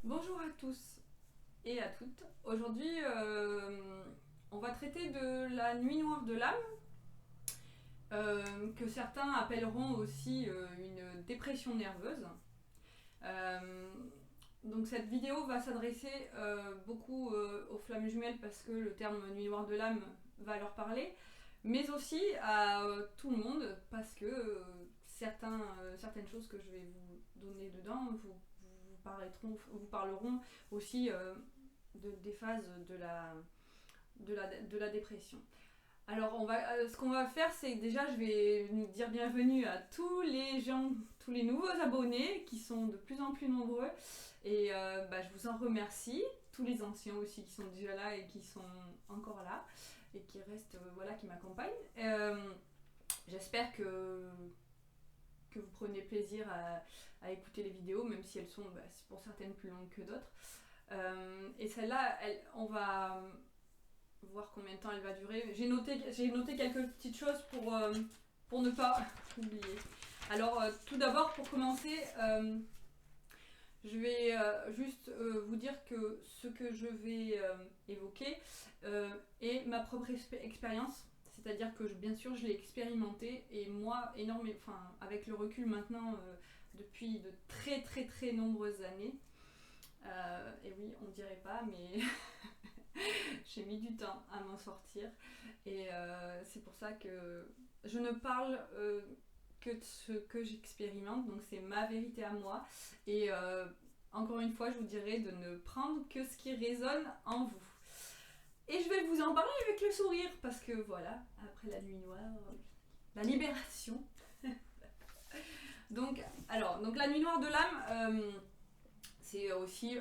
Bonjour à tous et à toutes. Aujourd'hui, on va traiter de la nuit noire de l'âme, que certains appelleront aussi une dépression nerveuse. Euh, donc cette vidéo va s'adresser beaucoup aux flammes jumelles parce que le terme nuit noire de l'âme va leur parler, mais aussi à tout le monde parce que certaines choses que je vais vous donner dedans vous parleront aussi des phases de la dépression. Alors, ce qu'on va faire, c'est que déjà, je vais dire bienvenue à tous les gens, tous les nouveaux abonnés qui sont de plus en plus nombreux. Et je vous en remercie. Tous les anciens aussi qui sont déjà là et qui sont encore là et qui restent, qui m'accompagnent. J'espère que vous prenez plaisir à écouter les vidéos, même si elles sont pour certaines plus longues que d'autres. Et celle-là, on va voir combien de temps elle va durer. J'ai noté quelques petites choses pour ne pas oublier. Alors, tout d'abord, pour commencer, je vais juste vous dire que ce que je vais évoquer est ma propre expérience. C'est-à-dire que bien sûr je l'ai expérimenté et moi avec le recul maintenant depuis de très très très nombreuses années. Et oui, on dirait pas, mais j'ai mis du temps à m'en sortir. Et c'est pour ça que je ne parle que de ce que j'expérimente. Donc c'est ma vérité à moi. Et encore une fois, je vous dirais de ne prendre que ce qui résonne en vous. Et je vais vous en parler avec le sourire, parce que voilà, après la nuit noire, la libération. donc la nuit noire de l'âme, c'est aussi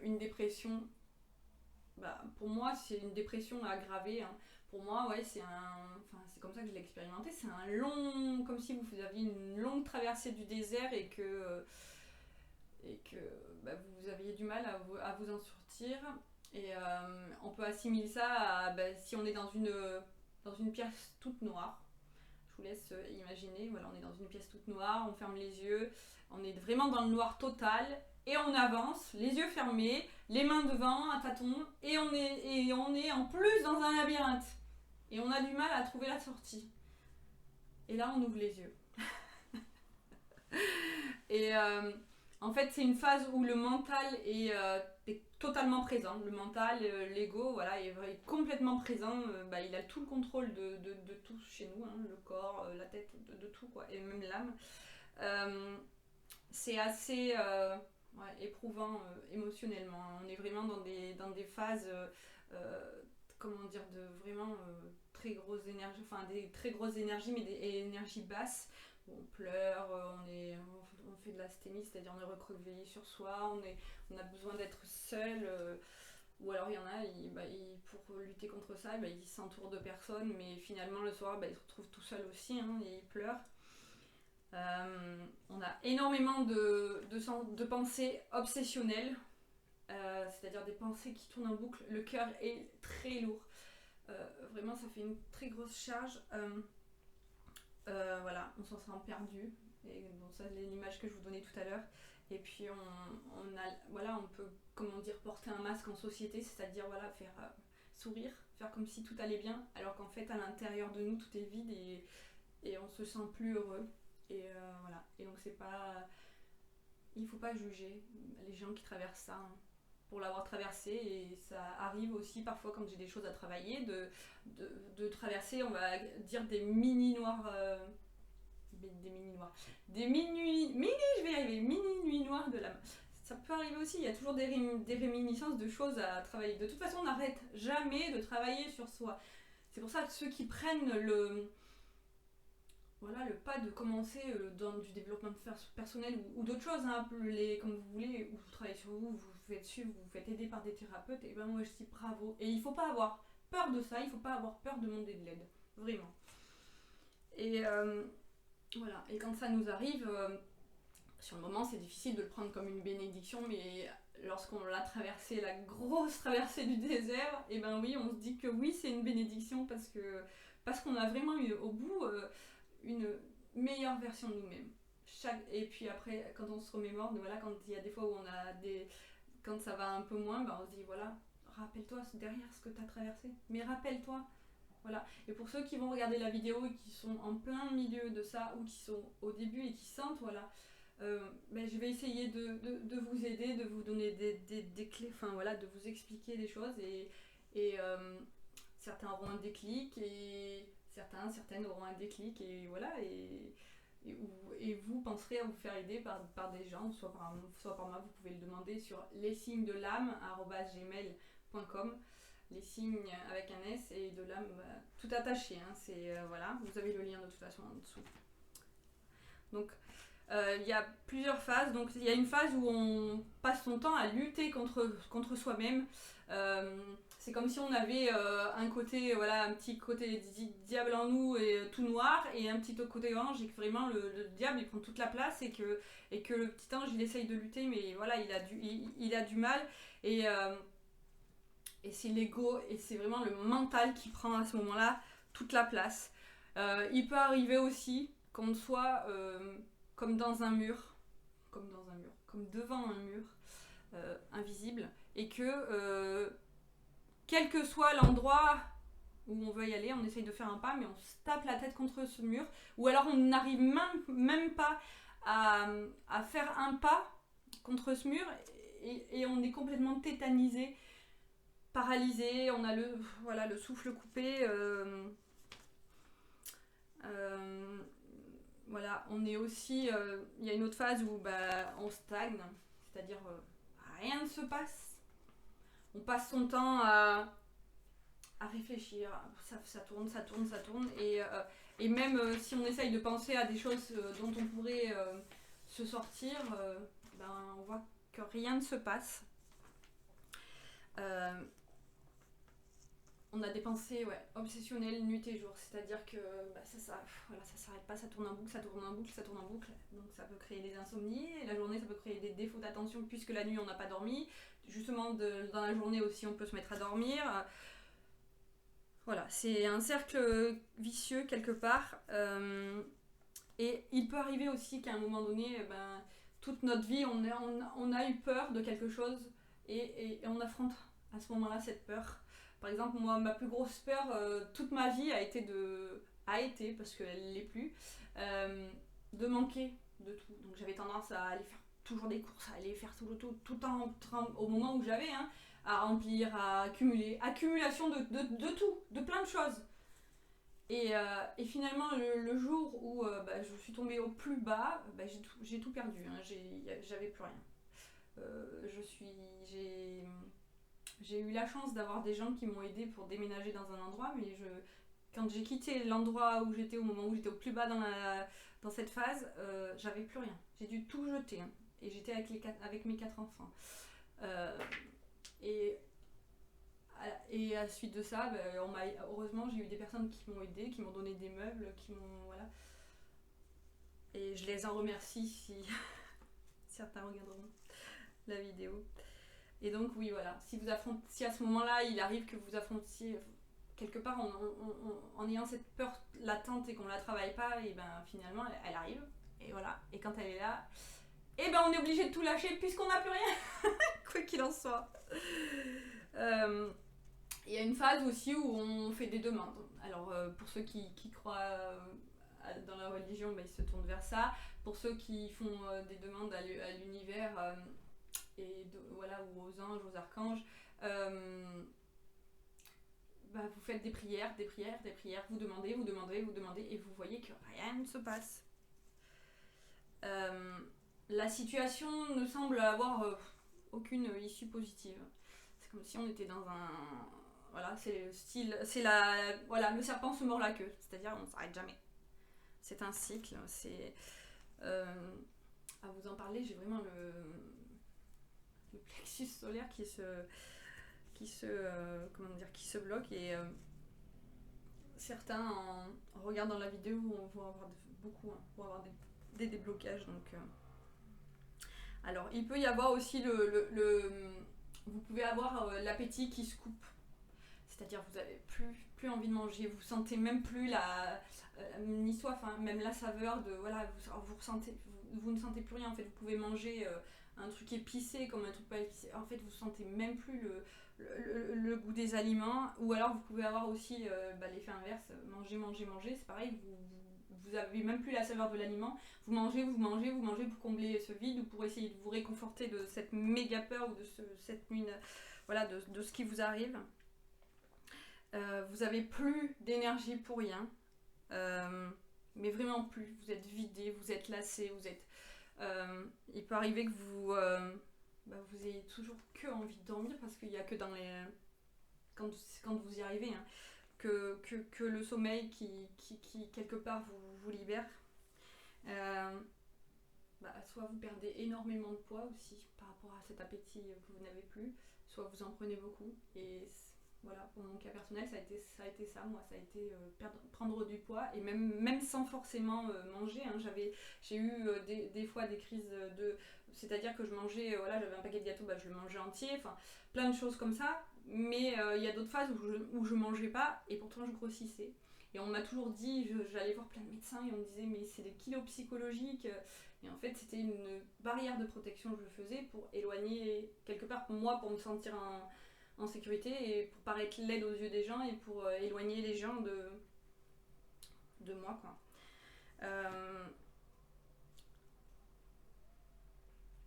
une dépression. Pour moi, c'est une dépression aggravée. Hein. Pour moi, ouais, c'est comme ça que je l'ai expérimenté. C'est un long, comme si vous aviez une longue traversée du désert et que vous aviez du mal à vous en sortir. Et on peut assimiler ça à si on est dans une pièce toute noire. Je vous laisse imaginer, voilà, on est dans une pièce toute noire, on ferme les yeux, on est vraiment dans le noir total, et on avance, les yeux fermés, les mains devant, à tâtons, et on est en plus dans un labyrinthe. Et on a du mal à trouver la sortie. Et là, on ouvre les yeux. Et en fait, c'est une phase où le mental est totalement présent. Le mental, l'ego, voilà, est complètement présent. Il a tout le contrôle de tout chez nous, hein, le corps, la tête, de tout, quoi, et même l'âme. C'est assez éprouvant émotionnellement. On est vraiment dans des phases, comment dire, de vraiment très grosses énergies, des très grosses énergies, mais des énergies basses. On pleure, on fait de l'asthénie, c'est-à-dire on est recroquevillé sur soi, on a besoin d'être seul. Ou alors il y en a, pour lutter contre ça, ils s'entourent de personnes, mais finalement le soir, ils se retrouvent tout seuls aussi, hein, et ils pleurent. On a énormément de pensées obsessionnelles, c'est-à-dire des pensées qui tournent en boucle. Le cœur est très lourd. Vraiment, ça fait une très grosse charge. On s'en sent perdu. Et bon, ça, c'est l'image que je vous donnais tout à l'heure. Et puis, on peut, porter un masque en société, c'est-à-dire, faire sourire, faire comme si tout allait bien, alors qu'en fait, à l'intérieur de nous, tout est vide et on se sent plus heureux. Et voilà. Et donc, c'est pas. Il faut pas juger les gens qui traversent ça. Hein, pour l'avoir traversé, et ça arrive aussi parfois quand j'ai des choses à travailler de traverser, on va dire, des mini noirs, mini nuits noires de l'âme. Ça peut arriver aussi, il y a toujours des réminiscences de choses à travailler. De toute façon, on n'arrête jamais de travailler sur soi. C'est pour ça que ceux qui prennent le pas de commencer dans du développement personnel ou d'autres choses, hein, appelez comme vous voulez, ou vous travaillez sur vous, vous faites suivre, vous faites aider par des thérapeutes, et moi je dis bravo. Et il faut pas avoir peur de ça, il faut pas avoir peur de demander de l'aide, vraiment. Et voilà, et quand ça nous arrive, sur le moment c'est difficile de le prendre comme une bénédiction, mais lorsqu'on l'a traversé, la grosse traversée du désert, et oui, on se dit que oui, c'est une bénédiction parce qu'on a vraiment eu au bout une meilleure version de nous-mêmes. Et puis après, quand on se remémore, quand il y a des fois où on a quand ça va un peu moins, ben on se dit voilà, rappelle-toi derrière ce que tu as traversé. Mais rappelle-toi. Voilà. Et pour ceux qui vont regarder la vidéo et qui sont en plein milieu de ça ou qui sont au début et qui sentent, voilà, ben je vais essayer de vous aider, de vous donner des clés, enfin voilà, de vous expliquer des choses et certains auront un déclic et certaines auront un déclic et voilà et vous penserez à vous faire aider par des gens, soit par moi, vous pouvez le demander sur lessignesdelame@gmail.com, les signes avec un S et de l'âme tout attaché, hein, c'est voilà, vous avez le lien de toute façon en dessous. Donc il y a plusieurs phases. Donc il y a une phase où on passe son temps à lutter contre soi-même. C'est comme si on avait un côté, voilà, un petit côté diable en nous et tout noir, et un petit côté ange, et que vraiment le diable il prend toute la place et que le petit ange il essaye de lutter, mais voilà, il a du mal et c'est l'ego et c'est vraiment le mental qui prend à ce moment-là toute la place. Il peut arriver aussi qu'on soit comme dans un mur, comme devant un mur invisible, et que quel que soit l'endroit où on veut y aller, on essaye de faire un pas, mais on se tape la tête contre ce mur, ou alors on n'arrive même pas à faire un pas contre ce mur, et on est complètement tétanisé, paralysé, on a le souffle coupé. Voilà, on est aussi, il y a une autre phase où on stagne, c'est-à-dire rien ne se passe. On passe son temps à réfléchir, ça tourne, et même si on essaye de penser à des choses dont on pourrait se sortir, on voit que rien ne se passe. On a des pensées obsessionnelles nuit et jour, c'est-à-dire que ça s'arrête pas, ça tourne en boucle. Donc ça peut créer des insomnies, et la journée ça peut créer des défauts d'attention puisque la nuit on n'a pas dormi. Justement dans la journée aussi on peut se mettre à dormir. Voilà, c'est un cercle vicieux quelque part. Et il peut arriver aussi qu'à un moment donné, toute notre vie on a eu peur de quelque chose et on affronte à ce moment-là cette peur. Par exemple, moi, ma plus grosse peur toute ma vie a été, parce qu'elle ne l'est plus, de manquer de tout. Donc j'avais tendance à aller faire toujours des courses, à aller faire tout le temps au moment où j'avais, hein, à remplir, à accumuler. Accumulation de tout, de plein de choses. Et finalement, le jour où je suis tombée au plus bas, j'ai tout perdu. Hein, j'avais plus rien. J'ai eu la chance d'avoir des gens qui m'ont aidé pour déménager dans un endroit, mais quand j'ai quitté l'endroit où j'étais au moment où j'étais au plus bas dans cette phase, j'avais plus rien. J'ai dû tout jeter, hein, et j'étais avec mes 4 enfants. Et à la suite de ça, heureusement j'ai eu des personnes qui m'ont aidé, qui m'ont donné des meubles, voilà. Et je les en remercie si certains regarderont la vidéo. Et donc oui, voilà, si à ce moment-là il arrive que vous affrontiez quelque part en ayant cette peur latente et qu'on la travaille pas, et finalement elle arrive, et voilà, et quand elle est là, on est obligé de tout lâcher puisqu'on n'a plus rien, quoi qu'il en soit. Il y a une phase aussi où on fait des demandes. Alors pour ceux qui croient dans la religion, ils se tournent vers ça. Pour ceux qui font des demandes à l'univers, ou aux anges, aux archanges, vous faites des prières, vous demandez, et vous voyez que rien ne se passe. La situation ne semble avoir aucune issue positive. C'est comme si on était dans un... Voilà, le serpent se mord la queue, c'est-à-dire on ne s'arrête jamais. C'est un cycle, à vous en parler, j'ai vraiment le plexus solaire qui se bloque, et certains en regardant la vidéo vont avoir des déblocages. Donc alors il peut y avoir aussi vous pouvez avoir l'appétit qui se coupe, c'est-à-dire vous avez plus envie de manger, vous sentez même plus ni soif, hein, même la saveur de vous ne sentez plus rien en fait. Vous pouvez manger un truc épicé comme un truc pas épicé, en fait vous sentez même plus le goût des aliments. Ou alors vous pouvez avoir aussi l'effet inverse, manger, c'est pareil, vous avez même plus la saveur de l'aliment, vous mangez pour combler ce vide ou pour essayer de vous réconforter de cette méga peur ou de cette nuit, voilà, de ce qui vous arrive. Vous avez plus d'énergie pour rien, mais vraiment plus. Vous êtes vidé, vous êtes lassé, il peut arriver que vous ayez toujours que envie de dormir parce qu'il n'y a que dans les quand vous y arrivez, hein, que le sommeil qui quelque part vous libère. Soit vous perdez énormément de poids aussi par rapport à cet appétit que vous n'avez plus, soit vous en prenez beaucoup. Et voilà, pour mon cas personnel, ça a été ça. Moi, ça a été prendre du poids, et même sans forcément manger. Hein. J'ai eu des fois des crises de... C'est-à-dire que je mangeais, j'avais un paquet de gâteaux, je le mangeais entier, enfin, plein de choses comme ça. Mais il y a d'autres phases où je mangeais pas, et pourtant je grossissais. Et on m'a toujours dit, j'allais voir plein de médecins, et on me disait, mais c'est des kilos psychologiques. Et en fait, c'était une barrière de protection que je faisais pour éloigner, quelque part, pour moi, pour me sentir en sécurité et pour paraître laide aux yeux des gens et pour éloigner les gens de moi, quoi.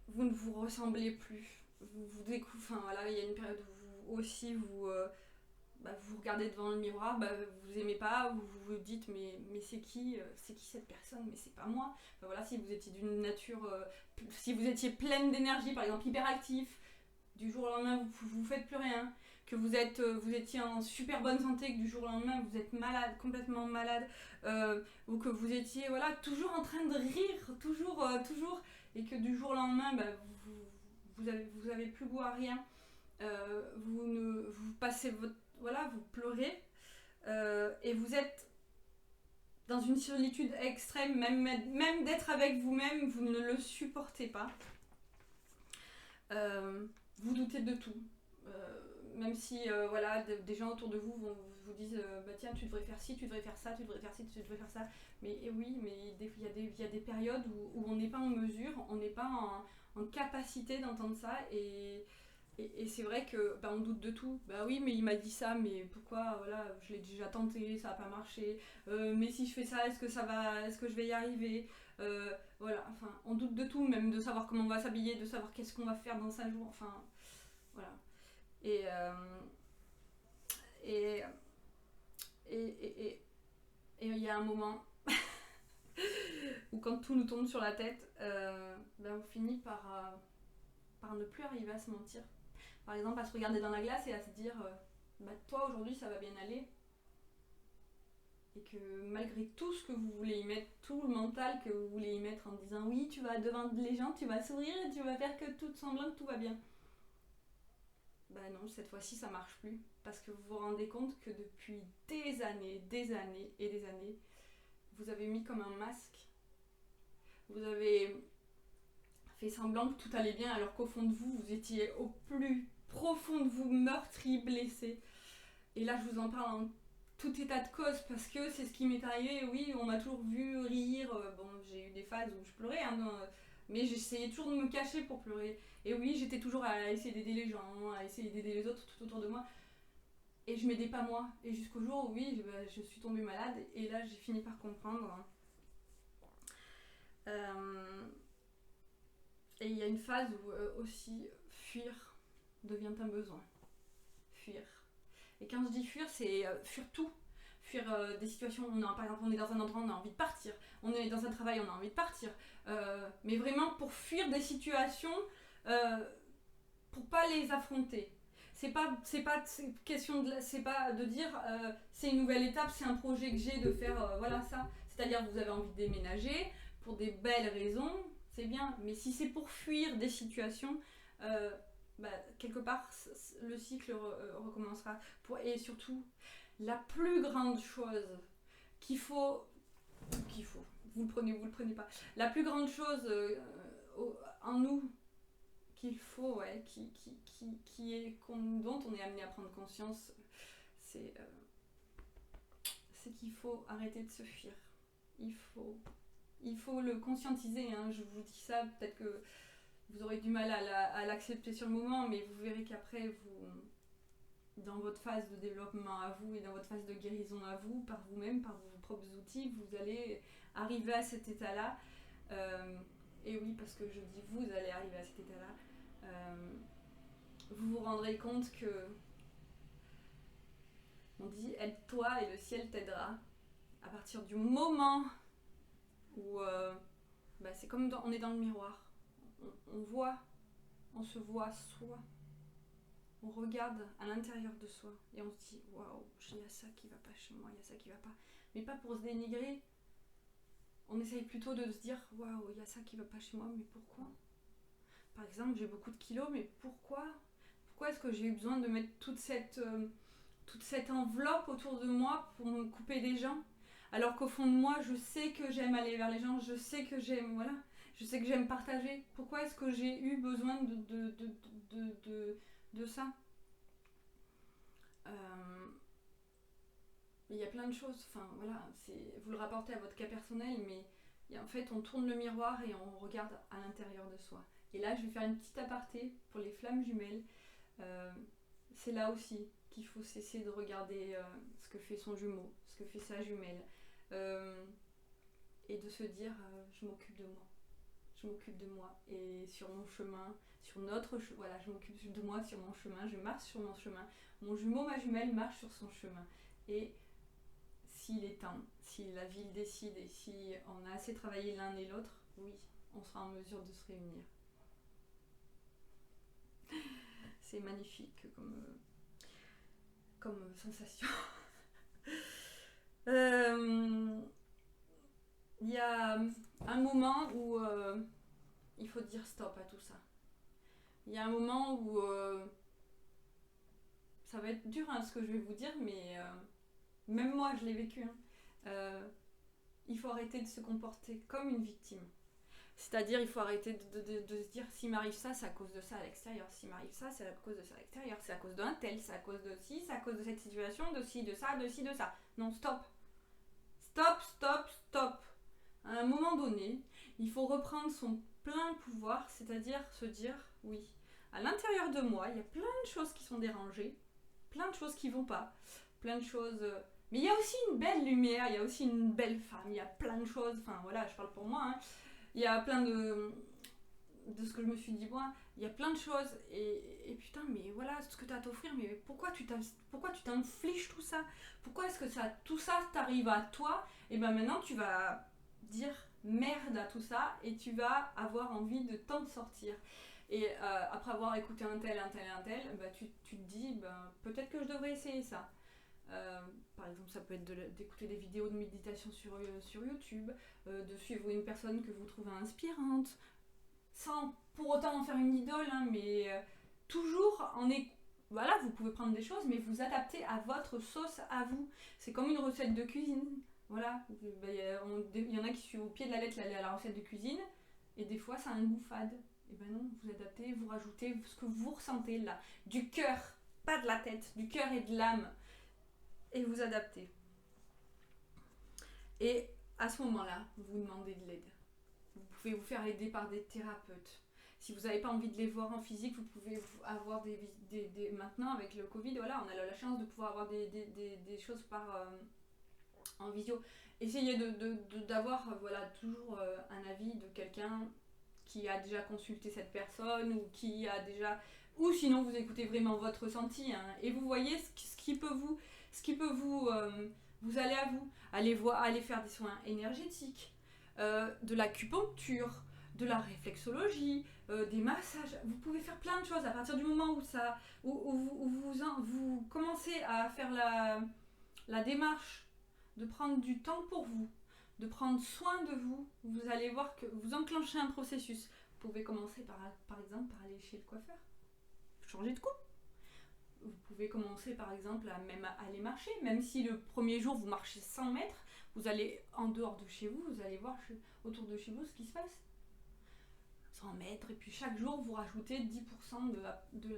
Vous ne vous ressemblez plus. Vous découvrez, enfin voilà, il y a une période où vous aussi vous regardez devant le miroir, vous aimez pas, vous vous dites mais c'est qui cette personne, mais c'est pas moi. Enfin, voilà, si vous étiez d'une nature, si vous étiez pleine d'énergie, par exemple hyperactif, du jour au lendemain vous faites plus rien, que vous étiez en super bonne santé, que du jour au lendemain vous êtes malade, complètement malade, ou que vous étiez toujours en train de rire, toujours, et que du jour au lendemain vous avez plus goût à rien, vous passez vous pleurez, et vous êtes dans une solitude extrême, même d'être avec vous-même, vous ne le supportez pas. Vous doutez de tout. Même si des gens autour de vous vous disent tiens, tu devrais faire ci, tu devrais faire ça, tu devrais faire ci, tu devrais faire ça. Mais oui, mais il y a des périodes où on n'est pas en mesure, on n'est pas en capacité d'entendre ça, et c'est vrai que on doute de tout. Oui, mais il m'a dit ça, mais pourquoi, je l'ai déjà tenté, ça n'a pas marché. Mais si je fais ça, est-ce que je vais y arriver? Enfin, on doute de tout, même de savoir comment on va s'habiller, de savoir qu'est-ce qu'on va faire dans 5 jours, enfin, voilà. Et il y a un moment où quand tout nous tombe sur la tête, on finit par ne plus arriver à se mentir. Par exemple, à se regarder dans la glace et à se dire toi aujourd'hui ça va bien aller, et que malgré tout ce que vous voulez y mettre, tout le mental que vous voulez y mettre en disant oui, tu vas devant les gens, tu vas sourire et tu vas faire que tout semblant que tout va bien, non, cette fois-ci ça marche plus, parce que vous vous rendez compte que depuis des années, vous avez mis comme un masque, vous avez fait semblant que tout allait bien, alors qu'au fond de vous, vous étiez au plus profond de vous meurtri, blessé. Et là je vous en parle en tout état de cause, parce que c'est ce qui m'est arrivé. Oui, on m'a toujours vu rire, j'ai eu des phases où je pleurais, mais j'essayais toujours de me cacher pour pleurer. Et oui, j'étais toujours à essayer d'aider les gens, à essayer d'aider les autres tout autour de moi, et je m'aidais pas moi. Et jusqu'au jour où oui, je suis tombée malade, et là j'ai fini par comprendre. Et il y a une phase où aussi fuir devient un besoin. Fuir. Et quand je dis fuir, c'est fuir tout. Fuir des situations où par exemple on est dans un endroit, on a envie de partir. On est dans un travail, on a envie de partir. Mais vraiment pour fuir des situations, pour pas les affronter. C'est pas question c'est pas de dire c'est une nouvelle étape, c'est un projet que j'ai de faire ça. C'est-à-dire vous avez envie de déménager pour des belles raisons, c'est bien. Mais si c'est pour fuir des situations, quelque part le cycle recommencera. Et surtout, la plus grande chose qu'il faut, vous le prenez pas, la plus grande chose en nous qu'il faut, dont on est amené à prendre conscience, c'est qu'il faut arrêter de se fuir. Il faut le conscientiser, hein. Je vous dis ça, peut-être que vous aurez du mal à l'accepter sur le moment, mais vous verrez qu'après, dans votre phase de développement à vous et dans votre phase de guérison à vous, par vous-même, par vos propres outils, vous allez arriver à cet état-là. Et oui, parce que je dis vous allez arriver à cet état-là. Vous vous rendrez compte que on dit aide-toi et le ciel t'aidera. À partir du moment où c'est comme on est dans le miroir, on se voit soi, on regarde à l'intérieur de soi et on se dit waouh, il y a ça qui va pas chez moi, il y a ça qui va pas, mais pas pour se dénigrer. On essaye plutôt de se dire waouh, il y a ça qui va pas chez moi, mais pourquoi? Par exemple, j'ai beaucoup de kilos, mais pourquoi est-ce que j'ai eu besoin de mettre toute cette enveloppe autour de moi pour me couper des gens, alors qu'au fond de moi je sais que j'aime aller vers les gens, je sais que j'aime partager. Pourquoi est-ce que j'ai eu besoin de ça? Il y a plein de choses, vous le rapportez à votre cas personnel, mais en fait on tourne le miroir et on regarde à l'intérieur de soi. Et là je vais faire une petite aparté pour les flammes jumelles. C'est là aussi qu'il faut cesser de regarder ce que fait son jumeau, ce que fait sa jumelle, et de se dire je m'occupe de moi, et sur mon chemin, je m'occupe de moi sur mon chemin, je marche sur mon chemin, mon jumeau, ma jumelle marche sur son chemin, et s'il est temps, si la vie le décide et si on a assez travaillé l'un et l'autre, oui, on sera en mesure de se réunir. C'est magnifique comme sensation. Il y a un moment où il faut dire stop à tout ça. Il y a un moment où ça va être dur ce que je vais vous dire, mais même moi je l'ai vécu. Il faut arrêter de se comporter comme une victime. C'est-à-dire, il faut arrêter de se dire s'il m'arrive ça, c'est à cause de ça à l'extérieur. S'il m'arrive ça, c'est à cause de ça à l'extérieur. C'est à cause d'un tel, c'est à cause de ci, c'est à cause de cette situation, de ci, de ça, de ci, de ça. Non, stop. Stop, stop, stop. À un moment donné, il faut reprendre son plein pouvoir, c'est-à-dire se dire oui. À l'intérieur de moi, il y a plein de choses qui sont dérangées, plein de choses qui vont pas, plein de choses. Mais il y a aussi une belle lumière, il y a aussi une belle femme, il y a plein de choses. Enfin voilà, je parle pour moi. Il y a plein de ce que je me suis dit, moi, il y a plein de choses, et putain, mais voilà ce que tu as à t'offrir, mais pourquoi tu t'infliges tout ça? Pourquoi est-ce que tout ça t'arrive à toi? Et ben maintenant tu vas dire merde à tout ça, et tu vas avoir envie de t'en sortir. Et après avoir écouté un tel, tu te dis, peut-être que je devrais essayer ça. Par exemple, ça peut être d'écouter des vidéos de méditation sur YouTube, de suivre une personne que vous trouvez inspirante, sans pour autant en faire une idole, mais toujours voilà, vous pouvez prendre des choses, mais vous adaptez à votre sauce à vous. C'est comme une recette de cuisine. Voilà, il y en a qui suivent au pied de la lettre la recette de cuisine, et des fois ça a un goût fade. Et ben non, vous adaptez, vous rajoutez ce que vous ressentez là, du cœur, pas de la tête, du cœur et de l'âme. Et vous adaptez. Et à ce moment-là, vous demandez de l'aide. Vous pouvez vous faire aider par des thérapeutes. Si vous n'avez pas envie de les voir en physique, vous pouvez avoir maintenant avec le Covid, voilà, on a la chance de pouvoir avoir des choses en visio. Essayez d'avoir toujours un avis de quelqu'un qui a déjà consulté cette personne, ou qui a déjà... Ou sinon vous écoutez vraiment votre ressenti, et vous voyez ce qui peut vous aller à vous. Allez faire des soins énergétiques, de l'acupuncture, de la réflexologie, des massages. Vous pouvez faire plein de choses à partir du moment où vous commencez à faire la démarche de prendre du temps pour vous, de prendre soin de vous. Vous allez voir que vous enclenchez un processus. Vous pouvez commencer par exemple par aller chez le coiffeur, changer de coupe. Vous pouvez commencer par exemple à aller marcher, même si le premier jour vous marchez 100 mètres, vous allez en dehors de chez vous, vous allez voir autour de chez vous ce qui se passe. 100 mètres, et puis chaque jour vous rajoutez 10% de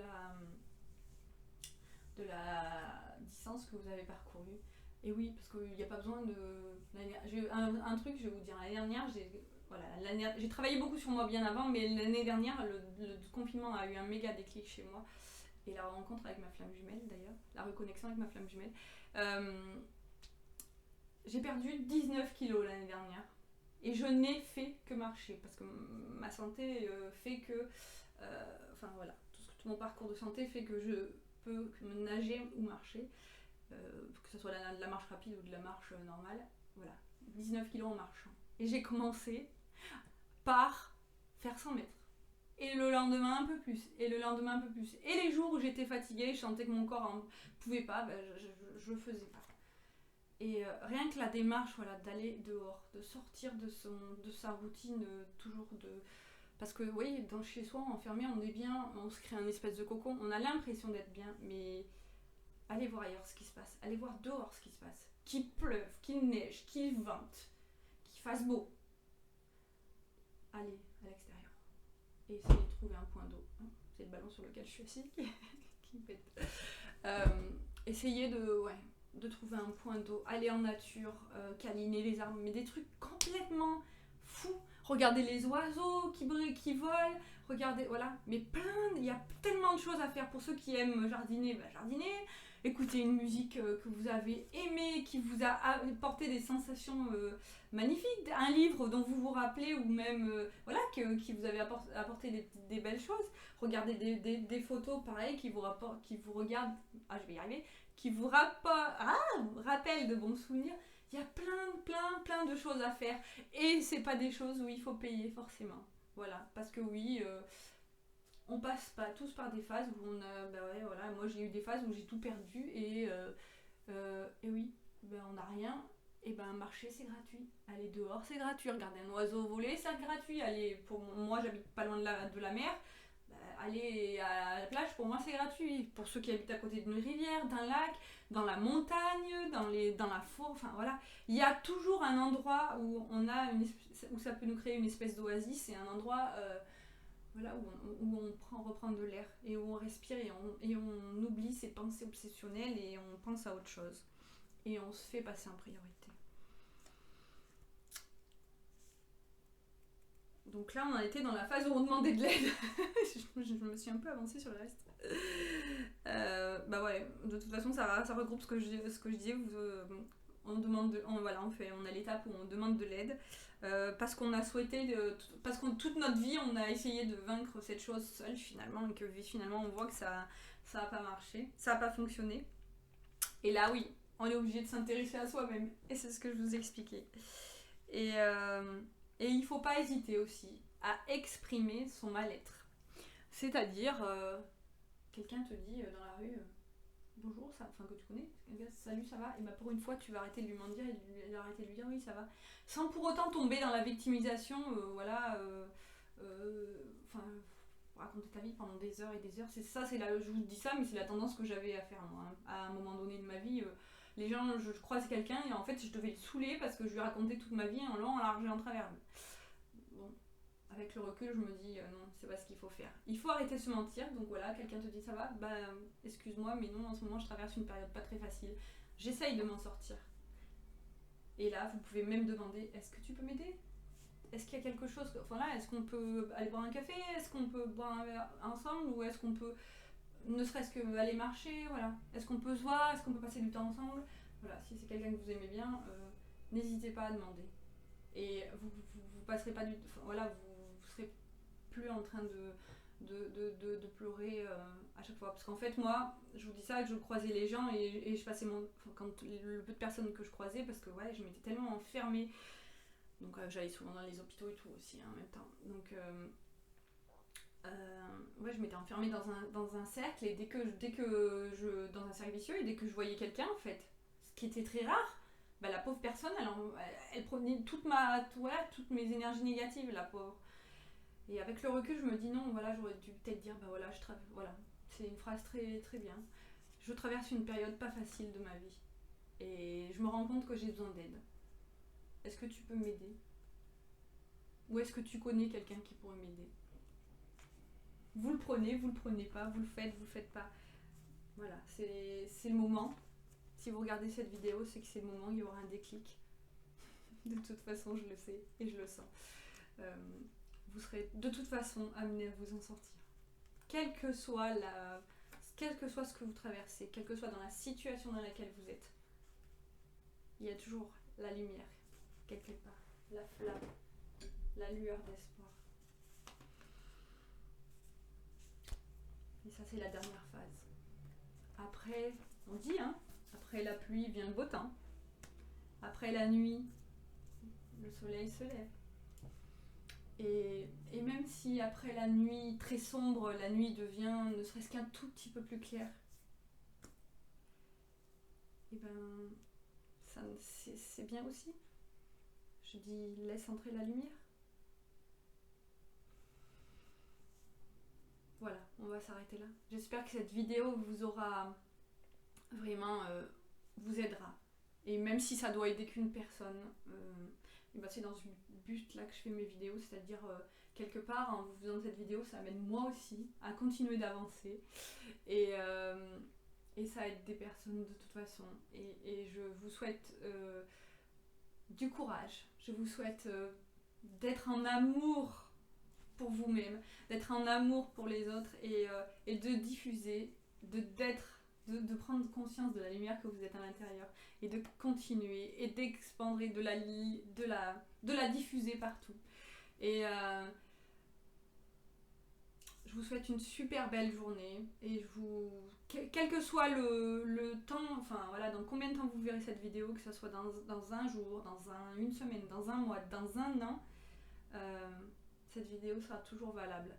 la distance que vous avez parcourue. Et oui, parce qu'il n'y a pas besoin de... Un truc, je vais vous dire, l'année dernière, voilà, j'ai travaillé beaucoup sur moi bien avant, mais l'année dernière, le confinement a eu un méga déclic chez moi. Et la rencontre avec ma flamme jumelle d'ailleurs, la reconnexion avec ma flamme jumelle. J'ai perdu 19 kilos l'année dernière. Et je n'ai fait que marcher, parce que ma santé fait que... Enfin voilà, tout mon parcours de santé fait que je peux nager ou marcher, que ce soit de la marche rapide ou de la marche normale. Voilà, 19 kilos en marchant. Et j'ai commencé par faire 100 mètres. Et le lendemain un peu plus, et le lendemain un peu plus. Et les jours où j'étais fatiguée, je sentais que mon corps ne pouvait pas, je faisais pas. Et rien que la démarche, voilà, d'aller dehors, de sortir de sa routine, toujours de... Parce que oui, dans chez soi, enfermé, on est bien, on se crée un espèce de cocon, on a l'impression d'être bien, mais allez voir ailleurs ce qui se passe, allez voir dehors ce qui se passe. Qu'il pleuve, qu'il neige, qu'il vente, qu'il fasse beau. Allez à l'extérieur. Et essayez de trouver un point d'eau. C'est le ballon sur lequel je suis assise qui me pète. Essayez de trouver un point d'eau, aller en nature, câliner les arbres, mais des trucs complètement fous. Regardez les oiseaux qui volent, regardez, voilà, mais il y a tellement de choses à faire pour ceux qui aiment jardiner, jardiner, écouter une musique que vous avez aimée, qui vous a apporté des sensations magnifiques, un livre dont vous vous rappelez ou même, voilà, qui vous avait apporté des belles choses. Regardez des photos, pareil, qui vous regardent, je vais y arriver, qui vous rappellent de bons souvenirs. Il y a plein de choses à faire. Et c'est pas des choses où il faut payer forcément. Voilà, parce que oui, on passe pas tous par des phases où on a... voilà, moi j'ai eu des phases où j'ai tout perdu et oui, on n'a rien. Et marcher c'est gratuit. Aller dehors c'est gratuit. Regarder un oiseau voler c'est gratuit. Pour moi j'habite pas loin de la mer. Aller à la plage, pour moi, c'est gratuit. Pour ceux qui habitent à côté d'une rivière, d'un lac, dans la montagne, dans la forêt, enfin voilà. Il y a toujours un endroit où où ça peut nous créer une espèce d'oasis. C'est un endroit voilà, où on reprend de l'air et où on respire et on oublie ses pensées obsessionnelles et on pense à autre chose. Et on se fait passer en priorité. Donc là, on a été dans la phase où on demandait de l'aide. je me suis un peu avancée sur le reste. Ouais, de toute façon, ça regroupe ce que je disais. On a l'étape où on demande de l'aide parce qu'on a souhaité, parce que toute notre vie, on a essayé de vaincre cette chose seule finalement, et que finalement, on voit que ça n'a pas marché, ça n'a pas fonctionné. Et là, oui, on est obligé de s'intéresser à soi-même. Et c'est ce que je vous expliquais. Et il ne faut pas hésiter aussi à exprimer son mal-être. C'est-à-dire, quelqu'un te dit dans la rue bonjour, que tu connais, salut, ça va, et pour une fois tu vas arrêter de lui mentir et arrêter de lui dire oui, ça va, sans pour autant tomber dans la victimisation, raconter ta vie pendant des heures et des heures. Je vous dis ça, mais c'est la tendance que j'avais à faire moi, à un moment donné de ma vie. Les gens, je croise quelqu'un et en fait je devais le saouler parce que je lui racontais toute ma vie en long, en large et en travers. Bon, avec le recul, je me dis non, c'est pas ce qu'il faut faire. Il faut arrêter de se mentir. Donc voilà, quelqu'un te dit ça va, excuse-moi, mais non, en ce moment je traverse une période pas très facile. J'essaye de m'en sortir. Et là, vous pouvez même demander, est-ce que tu peux m'aider ? Est-ce qu'il y a quelque chose, est-ce qu'on peut aller boire un café ? Est-ce qu'on peut boire un verre ensemble ? Ou est-ce qu'on peut ne serait-ce que aller marcher, voilà. Est-ce qu'on peut se voir ? Est-ce qu'on peut passer du temps ensemble ? Voilà, si c'est quelqu'un que vous aimez bien, n'hésitez pas à demander. Et vous passerez pas vous serez plus en train de pleurer à chaque fois. Parce qu'en fait, moi, je vous dis ça, je croisais les gens et je passais quand le peu de personnes que je croisais, parce que je m'étais tellement enfermée. Donc j'allais souvent dans les hôpitaux et tout aussi en même temps. Donc je m'étais enfermée dans un cercle et dès que je dans un cercle vicieux et dès que je voyais quelqu'un en fait, ce qui était très rare, la pauvre personne elle prenait toutes mes énergies négatives, la pauvre. Et avec le recul, je me dis non, j'aurais dû peut-être dire c'est une phrase très très bien. Je traverse une période pas facile de ma vie et je me rends compte que j'ai besoin d'aide. Est-ce que tu peux m'aider ? Ou est-ce que tu connais quelqu'un qui pourrait m'aider ? Vous le prenez pas, vous le faites pas. Voilà, c'est le moment. Si vous regardez cette vidéo, c'est que c'est le moment, il y aura un déclic. De toute façon, je le sais et je le sens. vous serez de toute façon amené à vous en sortir. Quel que soit ce que vous traversez, quelle que soit dans la situation dans laquelle vous êtes, il y a toujours la lumière, quelque part, la flamme, la lueur d'espoir. Et ça, c'est la dernière phase. Après, on dit, après la pluie vient le beau temps. Après la nuit, le soleil se lève. Et même si après la nuit très sombre, la nuit devient ne serait-ce qu'un tout petit peu plus clair, et ben, c'est bien aussi. Je dis, laisse entrer la lumière. Voilà, on va s'arrêter là. J'espère que cette vidéo vous aura vraiment vous aidera. Et même si ça doit aider qu'une personne, et ben c'est dans ce but là que je fais mes vidéos, c'est-à-dire quelque part en vous faisant cette vidéo, ça m'aide moi aussi à continuer d'avancer et ça aide des personnes de toute façon. Et je vous souhaite du courage, je vous souhaite d'être en amour pour vous-même, d'être en amour pour les autres et de diffuser, de prendre conscience de la lumière que vous êtes à l'intérieur et de continuer et d'expandre et de la diffuser partout. Et je vous souhaite une super belle journée et quel que soit le temps, enfin voilà, dans combien de temps vous verrez cette vidéo, que ce soit dans un jour, une semaine, dans un mois, dans un an, cette vidéo sera toujours valable.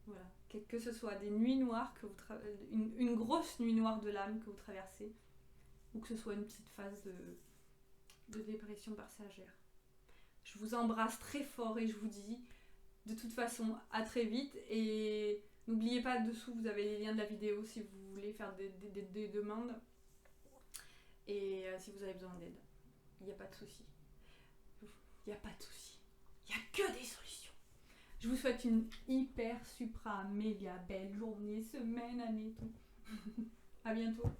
Voilà. Que ce soit des nuits noires, une grosse nuit noire de l'âme que vous traversez, ou que ce soit une petite phase de dépression passagère. Je vous embrasse très fort et je vous dis de toute façon à très vite. Et n'oubliez pas, dessous vous avez les liens de la vidéo si vous voulez faire des demandes. Et si vous avez besoin d'aide, il n'y a pas de souci. Il n'y a pas de souci. Il n'y a que des solutions. Je vous souhaite une hyper, supra, méga belle journée, semaine, année, tout. À bientôt.